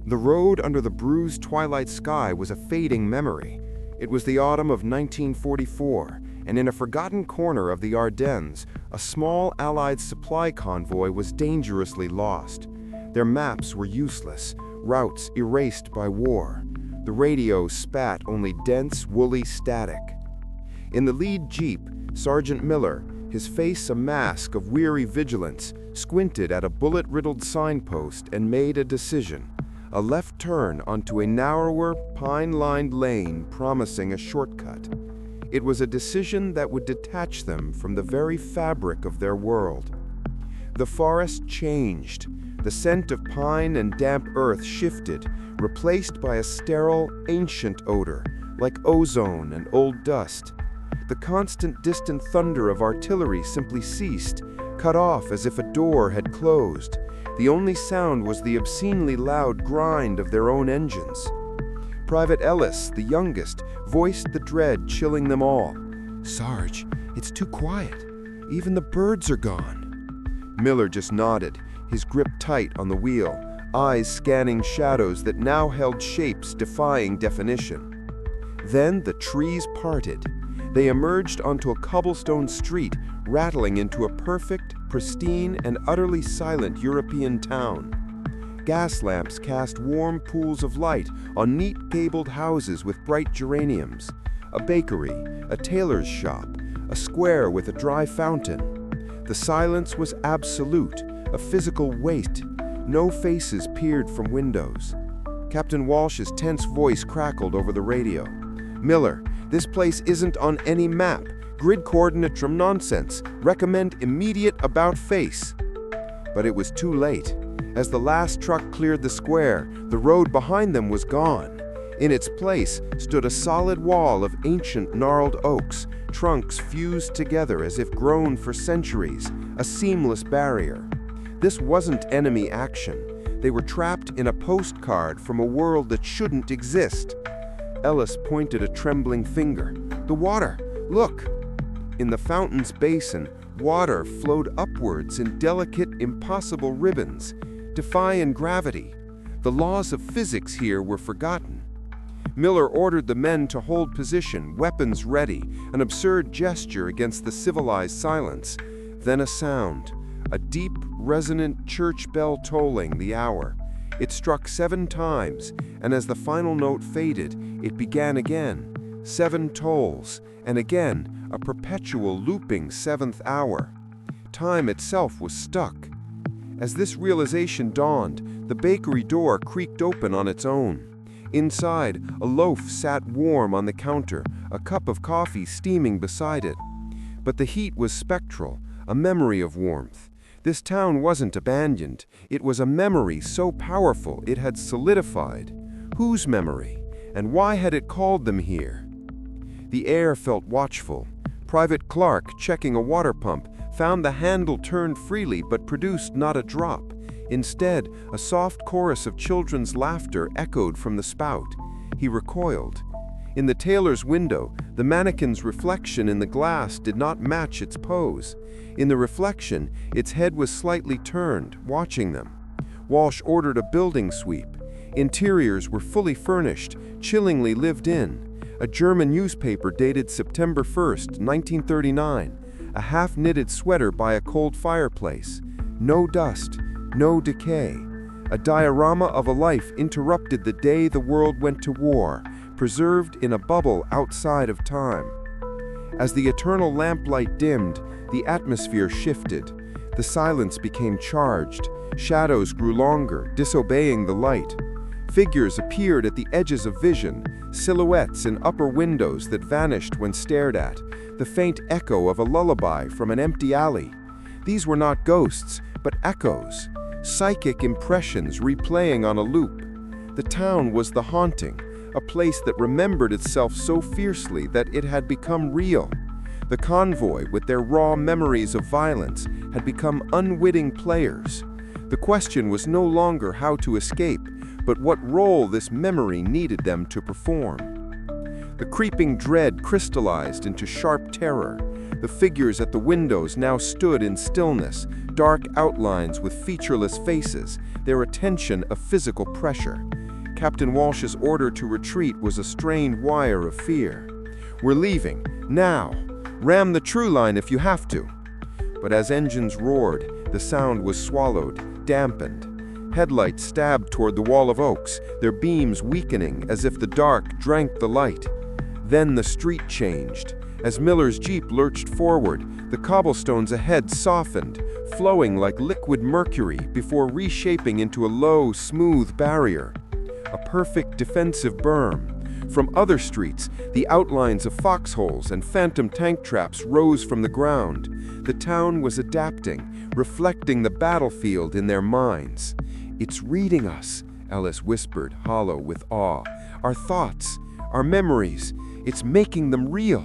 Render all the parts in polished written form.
The road under the bruised twilight sky was a fading memory. It was the autumn of 1944, and in a forgotten corner of the Ardennes, a small Allied supply convoy was dangerously lost. Their maps were useless, routes erased by war. The radio spat only dense, woolly static. In the lead jeep, Sergeant Miller, his face a mask of weary vigilance, squinted at a bullet-riddled signpost and made a decision. A left turn onto a narrower, pine-lined lane promising a shortcut. It was a decision that would detach them from the very fabric of their world. The forest changed. The scent of pine and damp earth shifted, replaced by a sterile, ancient odor, like ozone and old dust. The constant distant thunder of artillery simply ceased, cut off as if a door had closed. The only sound was the obscenely loud grind of their own engines. Private Ellis, the youngest, voiced the dread chilling them all. "Sarge, it's too quiet. Even the birds are gone." Miller just nodded, his grip tight on the wheel, eyes scanning shadows that now held shapes defying definition. Then the trees parted. They emerged onto a cobblestone street, rattling into a perfect, pristine, and utterly silent European town. Gas lamps cast warm pools of light on neat gabled houses with bright geraniums. A bakery, a tailor's shop, a square with a dry fountain. The silence was absolute, a physical weight. No faces peered from windows. Captain Walsh's tense voice crackled over the radio. "Miller, this place isn't on any map. Grid coordinate from nonsense. Recommend immediate about face." But it was too late. As the last truck cleared the square, the road behind them was gone. In its place stood a solid wall of ancient gnarled oaks, trunks fused together as if grown for centuries, a seamless barrier. This wasn't enemy action. They were trapped in a postcard from a world that shouldn't exist. Ellis pointed a trembling finger. "The water! Look!" In the fountain's basin, water flowed upwards in delicate, impossible ribbons, defying gravity. The laws of physics here were forgotten. Miller ordered the men to hold position, weapons ready, an absurd gesture against the civilized silence. Then a sound, a deep, resonant church bell tolling the hour. It struck 7 times, and as the final note faded, it began again. 7 tolls, and again a perpetual looping 7th hour. Time itself was stuck. As this realization dawned, the bakery door creaked open on its own. Inside, a loaf sat warm on the counter, a cup of coffee steaming beside it. But the heat was spectral, a memory of warmth. This town wasn't abandoned. It was a memory so powerful it had solidified. Whose memory? And why had it called them here? The air felt watchful. Private Clark, checking a water pump, found the handle turned freely but produced not a drop. Instead, a soft chorus of children's laughter echoed from the spout. He recoiled. In the tailor's window, the mannequin's reflection in the glass did not match its pose. In the reflection, its head was slightly turned, watching them. Walsh ordered a building sweep. Interiors were fully furnished, chillingly lived in. A German newspaper dated September 1st, 1939. A half-knitted sweater by a cold fireplace. No dust, no decay. A diorama of a life interrupted the day the world went to war, preserved in a bubble outside of time. As the eternal lamplight dimmed, the atmosphere shifted. The silence became charged. Shadows grew longer, disobeying the light. Figures appeared at the edges of vision, silhouettes in upper windows that vanished when stared at, the faint echo of a lullaby from an empty alley. These were not ghosts, but echoes, psychic impressions replaying on a loop. The town was the haunting, a place that remembered itself so fiercely that it had become real. The convoy, with their raw memories of violence, had become unwitting players. The question was no longer how to escape, but what role this memory needed them to perform. The creeping dread crystallized into sharp terror. The figures at the windows now stood in stillness, dark outlines with featureless faces, their attention a physical pressure. Captain Walsh's order to retreat was a strained wire of fear. "We're leaving, now. Ram the true line if you have to." But as engines roared, the sound was swallowed, dampened. Headlights stabbed toward the wall of oaks, their beams weakening as if the dark drank the light. Then the street changed. As Miller's Jeep lurched forward, the cobblestones ahead softened, flowing like liquid mercury before reshaping into a low, smooth barrier. A perfect defensive berm. From other streets, the outlines of foxholes and phantom tank traps rose from the ground. The town was adapting, reflecting the battlefield in their minds. "It's reading us," Ellis whispered, hollow with awe. "Our thoughts, our memories, it's making them real."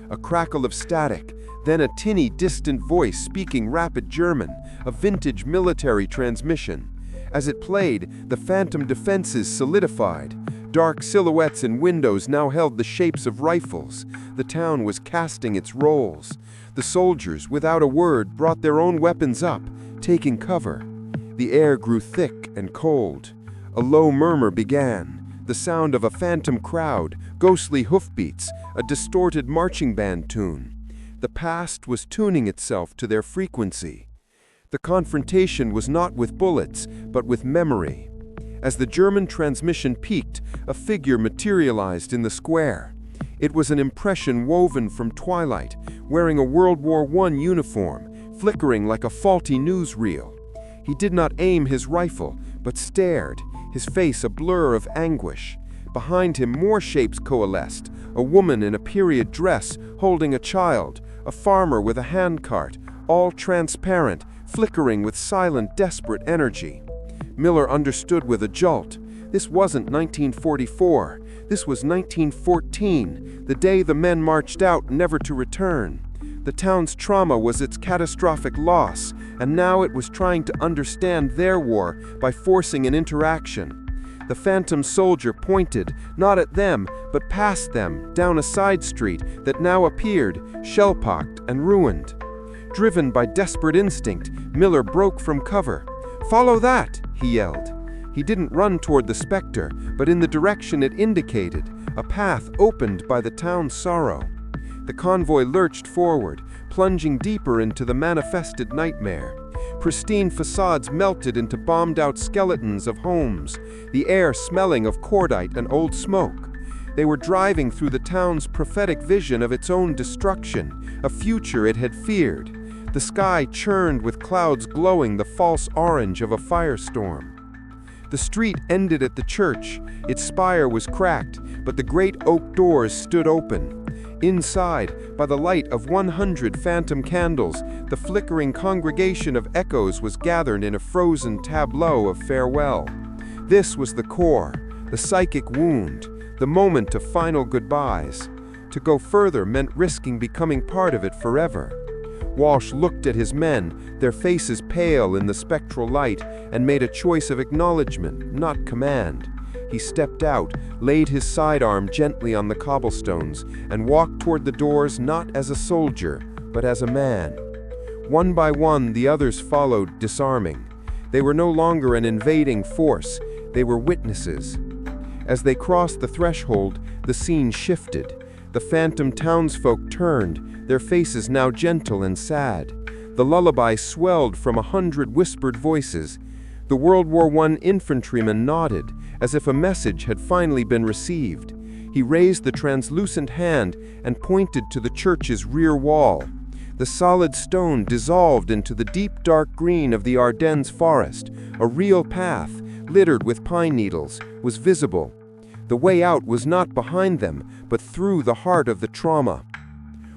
A crackle of static, then a tinny, distant voice speaking rapid German, a vintage military transmission. As it played, the phantom defenses solidified. Dark silhouettes in windows now held the shapes of rifles. The town was casting its roles. The soldiers, without a word, brought their own weapons up, taking cover. The air grew thick and cold. A low murmur began, the sound of a phantom crowd, ghostly hoofbeats, a distorted marching band tune. The past was tuning itself to their frequency. The confrontation was not with bullets, but with memory. As the German transmission peaked, a figure materialized in the square. It was an impression woven from twilight, wearing a World War I uniform, flickering like a faulty newsreel. He did not aim his rifle, but stared, his face a blur of anguish. Behind him, more shapes coalesced, a woman in a period dress holding a child, a farmer with a handcart, all transparent, flickering with silent, desperate energy. Miller understood with a jolt. This wasn't 1944. This was 1914, the day the men marched out never to return. The town's trauma was its catastrophic loss, and now it was trying to understand their war by forcing an interaction. The phantom soldier pointed, not at them, but past them, down a side street that now appeared, shell-pocked and ruined. Driven by desperate instinct, Miller broke from cover. "Follow that!" he yelled. He didn't run toward the specter, but in the direction it indicated, a path opened by the town's sorrow. The convoy lurched forward, plunging deeper into the manifested nightmare. Pristine facades melted into bombed-out skeletons of homes, the air smelling of cordite and old smoke. They were driving through the town's prophetic vision of its own destruction, a future it had feared. The sky churned with clouds glowing the false orange of a firestorm. The street ended at the church. Its spire was cracked, but the great oak doors stood open. Inside, by the light of 100 phantom candles, the flickering congregation of echoes was gathered in a frozen tableau of farewell. This was the core, the psychic wound, the moment of final goodbyes. To go further meant risking becoming part of it forever. Walsh looked at his men, their faces pale in the spectral light, and made a choice of acknowledgement, not command. He stepped out, laid his sidearm gently on the cobblestones, and walked toward the doors not as a soldier, but as a man. One by one, the others followed, disarming. They were no longer an invading force, they were witnesses. As they crossed the threshold, the scene shifted. The phantom townsfolk turned, their faces now gentle and sad. The lullaby swelled from 100 whispered voices. The World War I infantryman nodded, as if a message had finally been received. He raised the translucent hand and pointed to the church's rear wall. The solid stone dissolved into the deep dark green of the Ardennes Forest. A real path, littered with pine needles, was visible. The way out was not behind them, but through the heart of the trauma.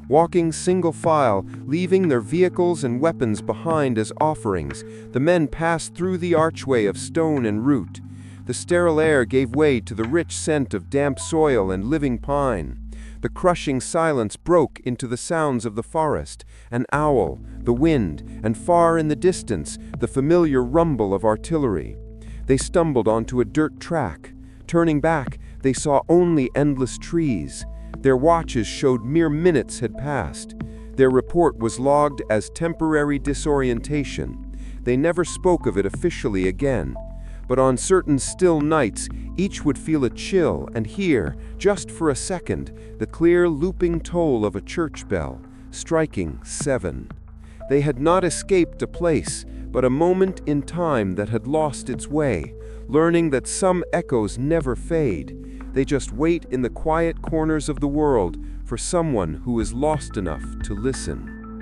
Walking single file, leaving their vehicles and weapons behind as offerings, the men passed through the archway of stone and root. The sterile air gave way to the rich scent of damp soil and living pine. The crushing silence broke into the sounds of the forest, an owl, the wind, and far in the distance, the familiar rumble of artillery. They stumbled onto a dirt track. Turning back, they saw only endless trees. Their watches showed mere minutes had passed. Their report was logged as temporary disorientation. They never spoke of it officially again. But on certain still nights, each would feel a chill and hear, just for a second, the clear looping toll of a church bell, striking 7. They had not escaped a place, but a moment in time that had lost its way, learning that some echoes never fade. They just wait in the quiet corners of the world for someone who is lost enough to listen.